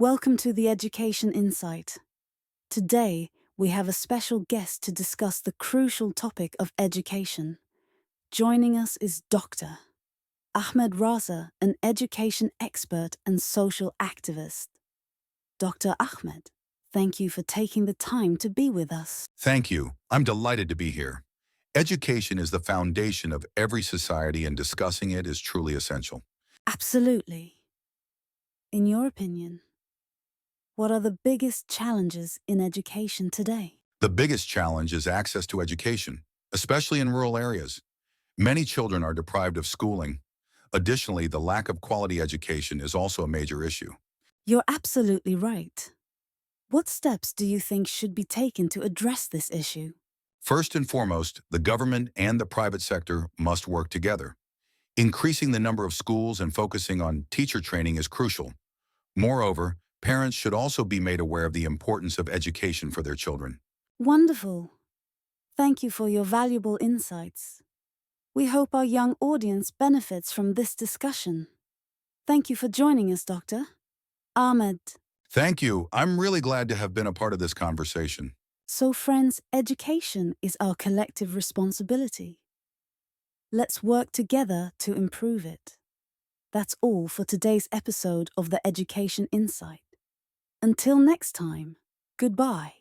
Welcome to the Education Insight. Today, we have a special guest to discuss the crucial topic of education. Joining us is Dr. Ahmed Raza, an education expert and social activist. Dr. Ahmed, thank you for taking the time to be with us. Thank you. I'm delighted to be here. Education is the foundation of every society, and discussing it is truly essential. Absolutely. In your opinion, what are the biggest challenges in education today? The biggest challenge is access to education, especially in rural areas. Many children are deprived of schooling. Additionally, the lack of quality education is also a major issue. You're absolutely right. What steps do you think should be taken to address this issue? First and foremost, the government and the private sector must work together. Increasing the number of schools and focusing on teacher training is crucial. Moreover, parents should also be made aware of the importance of education for their children. Wonderful. Thank you for your valuable insights. We hope our young audience benefits from this discussion. Thank you for joining us, Dr. Ahmed. Thank you. I'm really glad to have been a part of this conversation. So, friends, education is our collective responsibility. Let's work together to improve it. That's all for today's episode of the Education Insight. Until next time, goodbye.